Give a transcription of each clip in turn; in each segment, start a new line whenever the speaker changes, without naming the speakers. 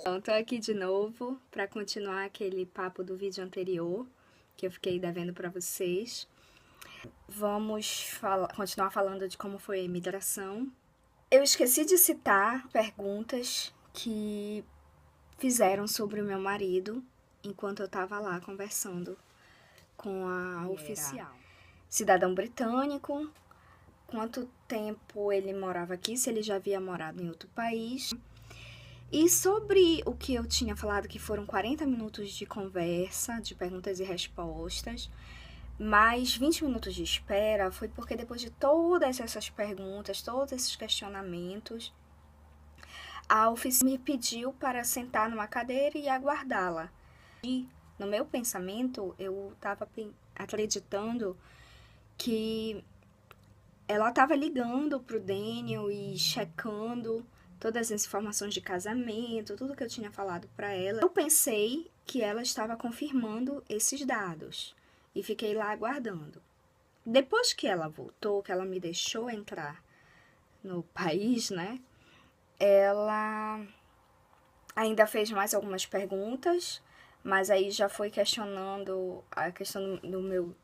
Então, tô aqui de novo para continuar aquele papo do vídeo anterior que eu fiquei devendo para vocês. Vamos continuar falando de como foi a imigração. Eu esqueci de citar perguntas que fizeram sobre o meu marido enquanto eu estava lá conversando com a oficial. Cidadão britânico, quanto tempo ele morava aqui, se ele já havia morado em outro país. E sobre o que eu tinha falado, que foram 40 minutos de conversa, de perguntas e respostas, mais 20 minutos de espera, foi porque depois de todas essas perguntas, todos esses questionamentos, a oficina me pediu para sentar numa cadeira e aguardá-la. E no meu pensamento, eu estava acreditando que ela estava ligando para o Daniel e checando todas as informações de casamento, tudo que eu tinha falado para ela. Eu pensei que ela estava confirmando esses dados e fiquei lá aguardando. Depois que ela voltou, que ela me deixou entrar no país, né? Ela ainda fez mais algumas perguntas, mas aí já foi questionando a questão do meu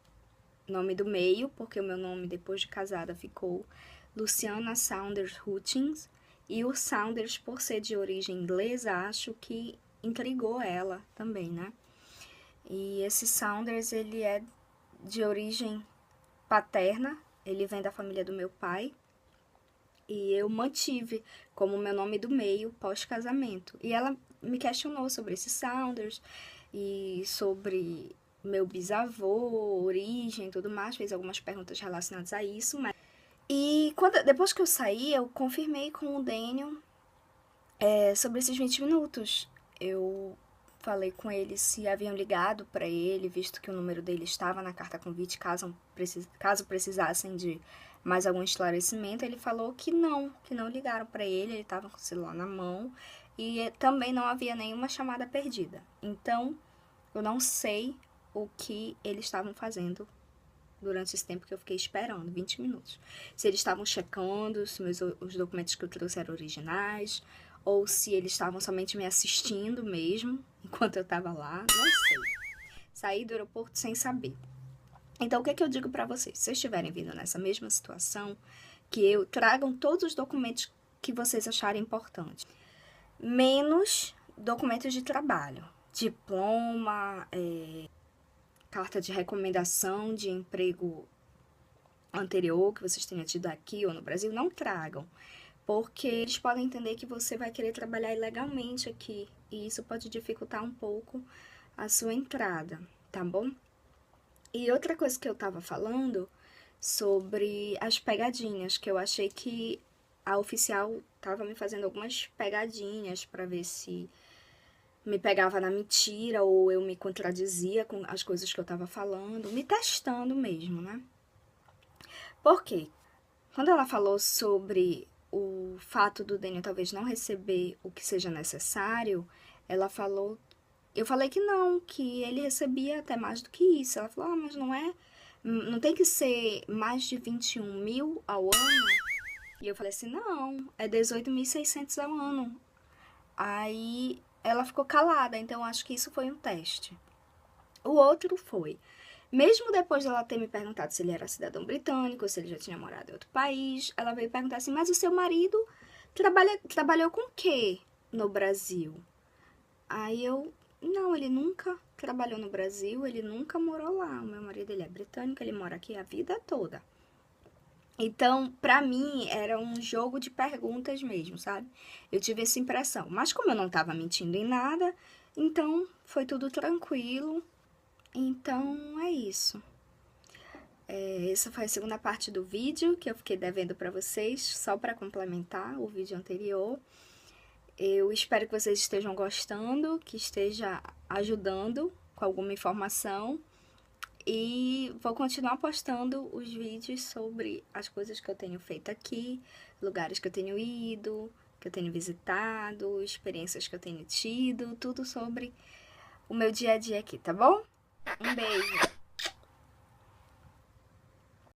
nome do meio, porque o meu nome depois de casada ficou Luciana Saunders Hutchins, e o Saunders, por ser de origem inglesa, acho que intrigou ela também, né? E esse Saunders, ele é de origem paterna, ele vem da família do meu pai, e eu mantive como meu nome do meio pós-casamento. E ela me questionou sobre esse Saunders e sobre meu bisavô, origem e tudo mais, fez algumas perguntas relacionadas a isso, mas... E depois que eu saí, eu confirmei com o Daniel sobre esses 20 minutos. Eu falei com ele se haviam ligado para ele, visto que o número dele estava na carta convite, caso precisassem de mais algum esclarecimento. Ele falou que não ligaram para ele estava com o celular na mão e também não havia nenhuma chamada perdida. Então, eu não sei o que eles estavam fazendo durante esse tempo que eu fiquei esperando, 20 minutos. Se eles estavam checando se os documentos que eu trouxe eram originais, ou se eles estavam somente me assistindo mesmo, enquanto eu estava lá, não sei. Saí do aeroporto sem saber. Então, o que é que eu digo para vocês? Se vocês estiverem vindo nessa mesma situação, tragam todos os documentos que vocês acharem importantes, menos documentos de trabalho, diploma, carta de recomendação de emprego anterior que vocês tenham tido aqui ou no Brasil, não tragam, porque eles podem entender que você vai querer trabalhar ilegalmente aqui, e isso pode dificultar um pouco a sua entrada, tá bom? E outra coisa que eu tava falando sobre as pegadinhas, que eu achei que a oficial tava me fazendo algumas pegadinhas para ver se me pegava na mentira ou eu me contradizia com as coisas que eu tava falando, me testando mesmo, né? Por quê? Quando ela falou sobre o fato do Daniel talvez não receber o que seja necessário, ela falou... Eu falei que não, que ele recebia até mais do que isso. Ela falou, mas não tem que ser mais de 21 mil ao ano? E eu falei assim, não, é 18.600 ao ano. Aí ela ficou calada, então acho que isso foi um teste. O outro foi, mesmo depois dela ter me perguntado se ele era cidadão britânico, se ele já tinha morado em outro país, ela veio perguntar assim, mas o seu marido trabalhou com o quê no Brasil? Aí eu, não, ele nunca trabalhou no Brasil, ele nunca morou lá. O meu marido, ele é britânico, ele mora aqui a vida toda. Então, pra mim, era um jogo de perguntas mesmo, sabe? Eu tive essa impressão. Mas como eu não tava mentindo em nada, então foi tudo tranquilo. Então, é isso. Essa foi a segunda parte do vídeo que eu fiquei devendo pra vocês, só pra complementar o vídeo anterior. Eu espero que vocês estejam gostando, que esteja ajudando com alguma informação. E vou continuar postando os vídeos sobre as coisas que eu tenho feito aqui, lugares que eu tenho ido, que eu tenho visitado, experiências que eu tenho tido, tudo sobre o meu dia a dia aqui, tá bom? Um beijo!